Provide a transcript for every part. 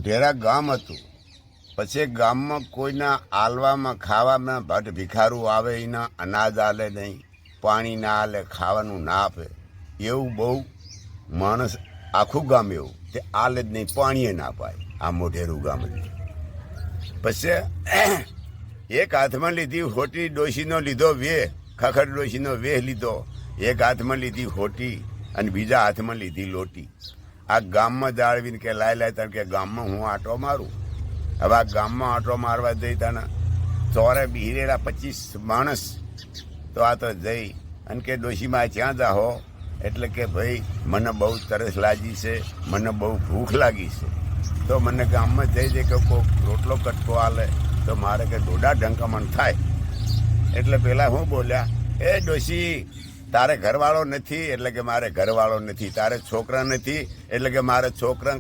મોઢેરા ગામ હતું. પછી ગામમાં કોઈના આલવામાં ખાવામાં ભટ ભિખારું આવે, એના અનાજ આલે નહીં, પાણી ના આલે, ખાવાનું ના આપે, એવું બહુ માણસ આખું ગામ એવું તે આલે જ નહીં, પાણીએ ના પાય. આ મોઢેરું ગામ હતું. પછી એક હાથમાં લીધી હોટી, ડોશીનો લીધો વેહ, ખખર ડોશીનો વેહ લીધો. એક હાથમાં લીધી હોટી અને બીજા હાથમાં લીધી લોટી. આ ગામમાં જાળવીને કે લાય તને કે ગામમાં હું આંટો મારું. હવે આ ગામમાં આંટો મારવા જઈ તને ચોરે બિહરેલા 25 માણસ. તો આ તો જઈ અને કે ડોશીમાં ક્યાં જાહો? એટલે કે ભાઈ મને બહુ તરસ લાગી છે, મને બહુ ભૂખ લાગી છે, તો મને ગામમાં જઈ કે કોઈક રોટલો કટકો આલે તો મારે કે ડોડા ઢંકામણ થાય. એટલે પેલા હું બોલ્યા, એ ડોશી તારે ઘરવાળો નથી? એટલે કે મારે ઘરવાળો નથી. તારે છોકરા નથી? એટલે કે મારે છોકરા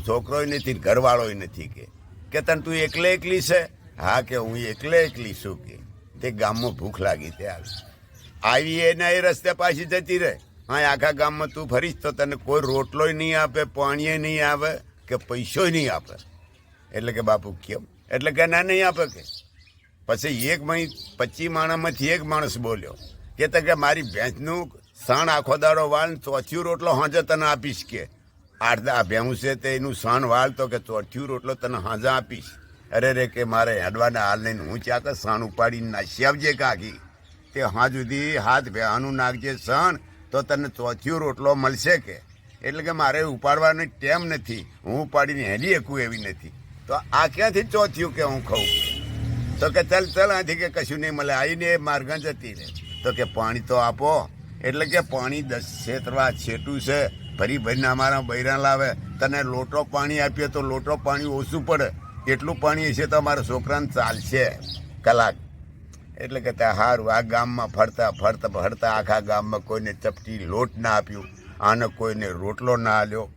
છોકરોય નથી, ઘરવાળોય નથી. કે તને તું એકલી છે? હા કે હું એકલી છું. કે તે ગામમાં ભૂખ લાગી તે આવી એના એ રસ્તે પાછી જતી રહે. હા, આખા ગામમાં તું ફરીશ તો તને કોઈ રોટલોય નહીં આપે, પાણીએ નહીં આવે કે પૈસોય નહીં આપે. એટલે કે બાપુ કેમ? એટલે કે ના નહીં આપે. કે પછી 25 માણસમાંથી એક માણસ બોલ્યો કે મારી ભેંસનું સાણ આખો દાડો વાળ, ચોથિયું રોટલો હાજે તને આપીશ. કે 8 ભેંસ છે તે એનું સાણ વાળ, તો કે ચોથિયું રોટલો તને હાજે આપીશ. અરે રે કે મારે હેડવાના હાલ લઈને હું ચાક સાણ ઉપાડીને નાસી આવજે કાકી. તે હાથ સુધી હાથ ભેહાનું નાખજે સાણ, તો તને ચોથિયું રોટલો મળશે. કે એટલે કે મારે ઉપાડવાનો ટેમ નથી, હું ઉપાડીને હેલી શકું એવી નથી. તો આ ક્યાંથી ચોથિયું કે હું ખાઉં? તો કે ચાલ આથી કે કશું નહીં મળે. આવીને માર્ગા જતી રહે. તો કે પાણી તો આપો. એટલે કે પાણી 10 છેતરવા છેટું છે, ભરીને અમારા બૈરા લાવે. તને લોટો પાણી આપીએ તો લોટો પાણી ઓછું પડે, એટલું પાણી હશે તો અમારા છોકરાને ચાલશે કલાક. એટલે કે સારું. આ ગામમાં ફરતા આખા ગામમાં કોઈને ચપટી લોટ ના આપ્યું, આને કોઈને રોટલો ના આલ્યો,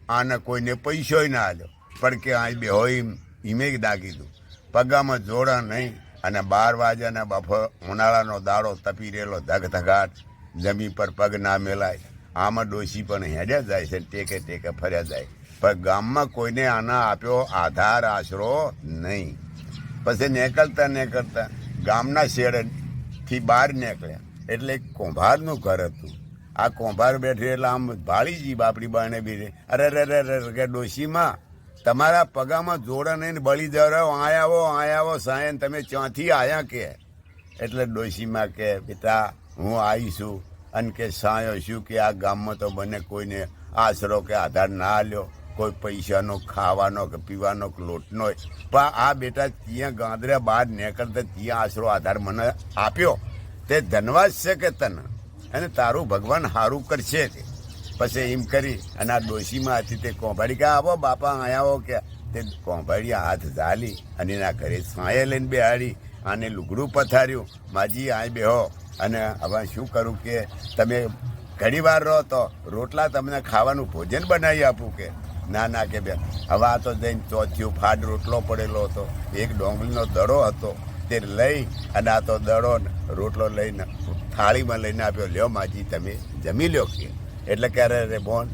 આને કોઈને પૈસોય ના આલ્યો. પણ કે આ બે હોય ઈમે દાગી દઉં, પગામાં જોડા નહીં. અને 12 વાગ્યાના બફોર ઉનાળાનો દાડો તપી રહેલો, ધગધગાટ, જમીન પર પગ ના મેલાય. આમાં ડોશી પણ હેડ્યા જાય છે, ટેકે ફર્યા જાય. પણ ગામમાં કોઈને આના આપ્યો આધાર આશરો નહીં. પછી નીકળતા ગામના શેડથી બહાર નીકળ્યા એટલે એક કુંભારનું ઘર હતું. આ કુંભાર બેઠી એટલે આમ ભાળીજી બાપડી બાને બી, અરે કે ડોશીમાં તમારા પગામાં જોડા નહીં, બળી જરાવો, આવો સાયન, તમે ક્યાંથી આયા? કે એટલે ડોશીમાં કે બેટા હું આવી છું. અને કે સાયો શું? કે આ ગામમાં તો મને કોઈને આશરો કે આધાર ના આલ્યો, કોઈ પૈસાનો, ખાવાનો કે પીવાનો કે લોટનો. પણ આ બેટા ત્યાં ગાંદર્યા બહાર નીકળતા ત્યાં આશરો આધાર મને આપ્યો, તે ધનવાદ છે કે તને, અને તારું ભગવાન સારું કરશે. કે પછી એમ કરી અને આ ડોશીમાં હતી તે કોંભાડી કે આવો બાપા આવો. કે તે કોંભાડી હાથ ઝાલી અને એના ઘરે સાંયે લઈને બેહાડી, આને લુગડું પથાર્યું, માજી અહીં બેહો. અને હવે શું કરું? કે તમે ઘણી વાર રહો તો રોટલા તમને ખાવાનું ભોજન બનાવી આપું. કે ના કે બેન હવે આ તો જઈને ચોથિયું ફાડ રોટલો પડેલો હતો, એક ડોંગળીનો દડો હતો, તે લઈ અને આ તો દડો રોટલો લઈને થાળીમાં લઈને આપ્યો, લ્યો માજી તમે જમી લ્યો. કે એટલે કે અરે બોન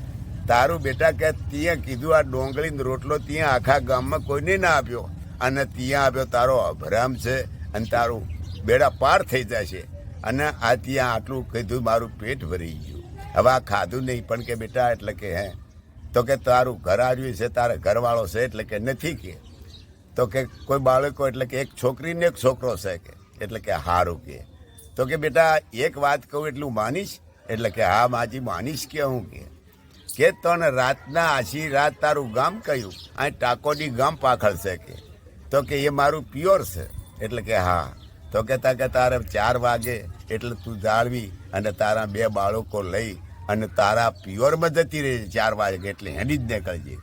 તારું બેટા કે ત્યાં કીધું આ ડોંગળીનો રોટલો ત્યાં આખા ગામમાં કોઈને ના આપ્યો, અને ત્યાં આપ્યો તારો અભરામ છે અને તારું બેડા પાર થઈ જશે. અને આ ત્યાં આટલું કીધું મારું પેટ ભરી ગયું. હવે આ ખાધું નહીં. પણ કે બેટા એટલે કે હે? તો કે તારું ઘર આવ્યું છે, તારા ઘરવાળો છે? એટલે કે નથી. કે તો કે કોઈ બાળકો? એટલે કે એક છોકરી ને એક છોકરો છે. કે એટલે કે સારું. કે તો કે બેટા એક વાત કહું એટલું માનીશ? એટલે કે હા માજી માનીશ. કે હું કે તને રાતના આછી રાત તારું ગામ કયું? આ ટાકોડી ગામ પાખળ છે. કે તો કે એ મારું પ્યોર છે. એટલે કે હા. તો કે તારે 4 વાગે એટલે તું જાળવી અને તારા 2 બાળકો લઈ અને તારા પ્યોરમાં જતી રહી. 4 વાગે એટલે હેડી જ નીકળજે.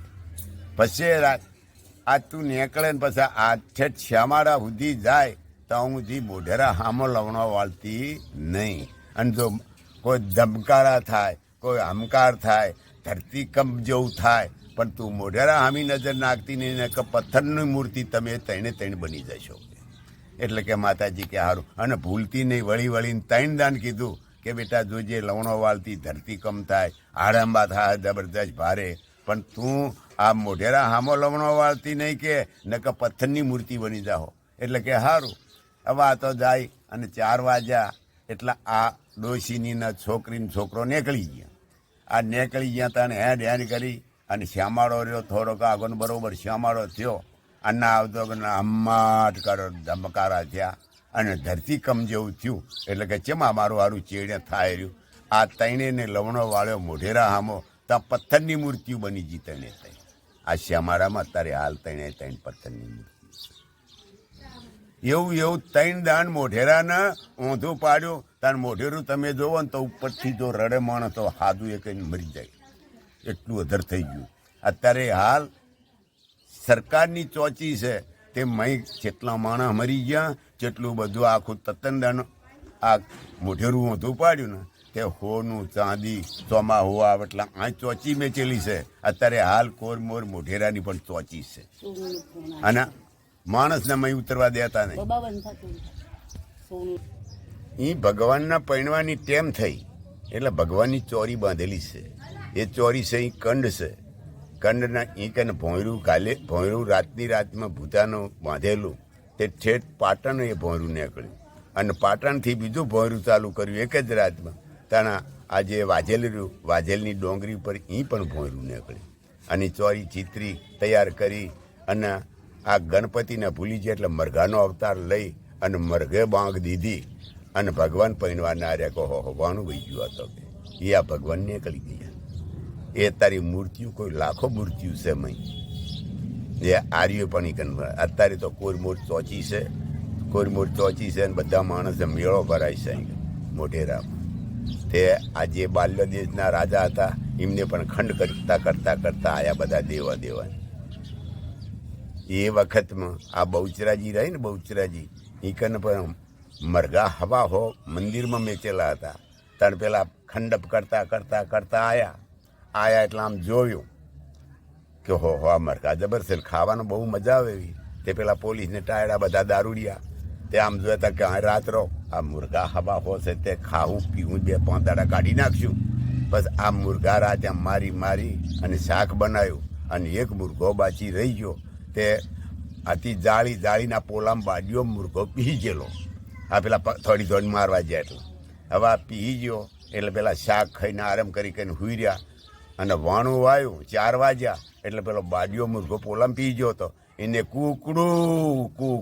પછી આજ તું નીકળે ને પછી આ શ્યામાળા સુધી જાય તો હું મોઢેરા હામો લવણો વાળતી નહીં. અને જો કોઈ ધમકારા થાય, કોઈ હમકાર થાય, ધરતીકંપ જેવું થાય, પણ તું મોઢેરા હામી નજર નાખતી નહીં ને કે પથ્થરની મૂર્તિ તમે ત્રણે બની જશો. એટલે કે માતાજી કે સારું. અને ભૂલતી નહીં, વળીને 3 દાન કીધું કે બેટા જોજે લવણો વાળતી ધરતીકંપ થાય, આડંબા થાય જબરદસ્ત ભારે, પણ તું આ મોઢેરા હામો લમણો વાળતી નહીં કે નકર પથ્થરની મૂર્તિ બની જાઓ. એટલે કે સારું. હવે આ તો જાય અને 4 વાગ્યા એટલે આ ડોશીની છોકરીનો છોકરો નીકળી ગયા. આ નીકળી ગયા તને હેડ કરી અને શ્યામાળો રહ્યો થોડોક આગળ બરોબર શ્યામાળો થયો. અન્ના આવતો હમ્માટ કરો ધમકારા થયા અને ધરતીકંપ જેવું થયું. એટલે કે ચેમાં મારું હારું ચેડે થાય રહ્યું. આ તૈણેને લવણો વાળ્યો મોઢેરા હામો ત્યાં પથ્થરની મૂર્તિઓ બની ગઈ. તણે તઈ આ શ્યામાળામાં અત્યારે હાલ તૈણ પથ્થરની મૂર્તિ. એવું 3 દાન મોઢેરાને ઊંધું પાડ્યું. તાર મોઢેરું તમે જોવો ને તો ઉપરથી જો રડે માણસ તો હાદું એ કહીને મરી જાય. એટલું અધર થઈ ગયું. અત્યારે હાલ સરકારની ચોચી છે તે મય જેટલા માણસ મરી ગયા જેટલું બધું આખું તત્તનદાન આ મોઢેરું ઊંધું પાડ્યું ને તે હોનું ચાંદી ચોમા હોવા એટલે આ ચોચી મેચેલી છે. અત્યારે હાલ કોરમોર મોઢેરાની પણ ચોચી છે અને માણસને મય ઉતરવા દેતા નહીં. એ ભગવાનના પૈણવાની ટેમ થઈ એટલે ભગવાનની ચોરી બાંધેલી છે. એ ચોરી છે એ કંડ છે. કંડના ઈકને ભોંયરું રાતની રાતમાં ભૂતાનું બાંધેલું તે ઠેઠ પાટણ એ ભોંયરું નીકળ્યું અને પાટણથી બીજું ભોંયરું ચાલુ કર્યું એક જ રાતમાં. તાણા આજે વાજેલની ડોંગરી પર એ પણ ભોંયરું નીકળ્યું અને ચોરી ચિત્રી તૈયાર કરી અને આ ગણપતિને ભૂલી જાય એટલે મરઘાનો અવતાર લઈ અને મરઘે બાંગ દીધી અને ભગવાન પૈણવા ના રહ્યા કહો હોવાનું વહી ગયું હતો. એ આ ભગવાન નીકળી ગયા. એ તારી મૂર્તિઓ કોઈ લાખો મૂર્તિઓ છે મય એ આર્યો પણ અત્યારે તો કોરમોર ચોચી છે. કોરમોર ચોચી છે અને બધા માણસે મેળો ભરાય છે મોઢેરામાં. તે આ જે બાલ્ય દેશના રાજા હતા એમને પણ ખંડ કરતા આયા બધા દેવા. એ વખતમાં આ બહુચરાજી રહી ને બહુચરાજી એ કને પણ મરઘા હવા હો મંદિરમાં મેચેલા હતા. તાણ પેલા ખંડપ કરતા આયા એટલે આમ જોયું કે હો આ મરઘા જબર છે ખાવાનું બહુ મજા આવે એવી. તે પેલા પોલીસને ટાયડા બધા દારૂડિયા તે આમ જોયા કે આ રાત્રો આ મુર્ગા હવા હો છે તે ખાવું પીવું 2-5 દાડા કાઢી નાખશું. બસ આ મુર્ગા રાતે મારી અને શાક બનાવ્યું અને એક મુર્ગો બાચી રહી ગયો. તે આથી જાળીના પોલામાં બાજ્યો મુર્ગો પી ગયેલો. આ પેલા થોડી મારવા જાય એટલે હવે આ પી ગયો એટલે પેલા શાક ખાઈને આરામ કરીને હુઈ રહ્યા અને વાણું વાયું 4 વાગ્યા એટલે પેલો બાજ્યો મુર્ગો પોલામાં પી ગયો હતો. એને કૂ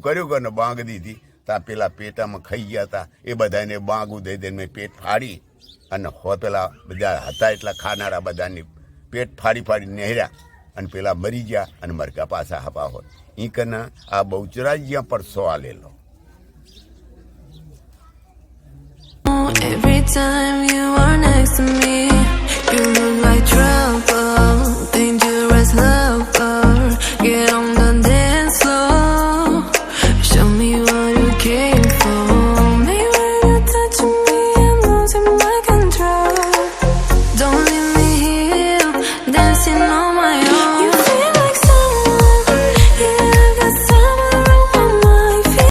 કર્યું કે ને બાંગ દીધી. ત્યાં પેલા પેટામાં ખાઈ ગયા હતા એ બધાને બાંગું દઈ દઈને પેટ ફાડી અને પેલા બધા હતા એટલા ખાનારા બધાની પેટ ફાડી નહેર્યા અને પેલા મરી ગયા અને મરઘા પાછા હપા હોય. એ કના આ બહુચરાજીયા પરસો આલેલો. Every time you are next to me, you look like trouble, dangerous lover. Get on the dance floor, show me what you came for. Maybe when you're touching me, I'm losing my control. Don't leave me here, dancing on my own. You feel like someone, yeah, I got someone on my feet.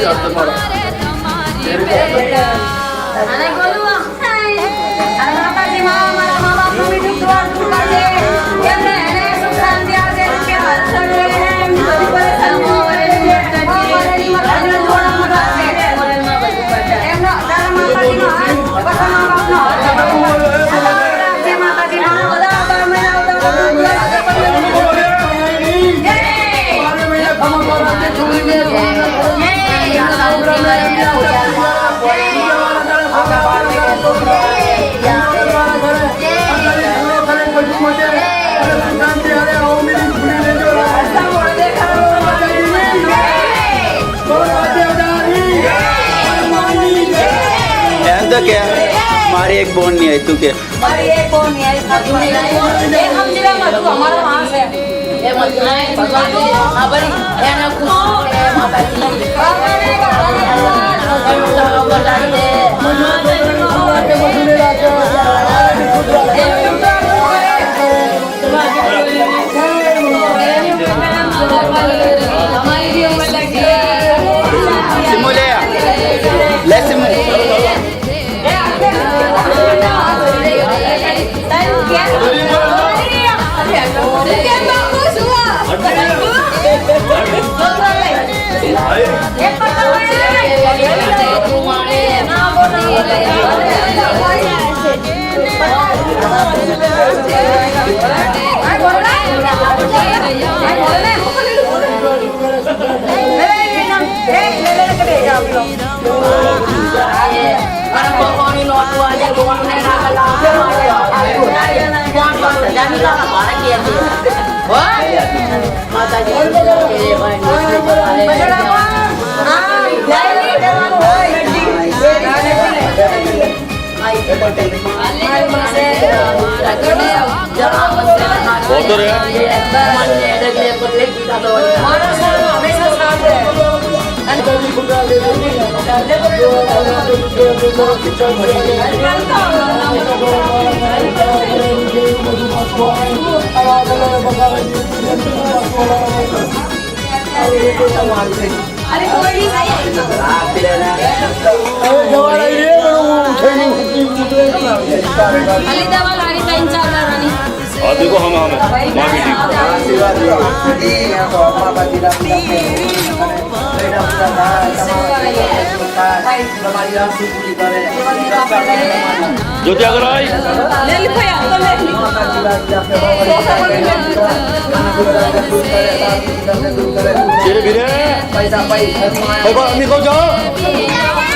એમ તો કે મારી એક બોન નહીં આવી તું કે મારી એક કોણ નહીં આવી એ સમજીવામાં તું અમારો માણસ છે એ મતલબ હા બરી એને ખુશ એ માતાજી સિમુ લે લે સિમુ देखो हम ज्योति अगर आई धीरे धीरे अम्मी को जाओ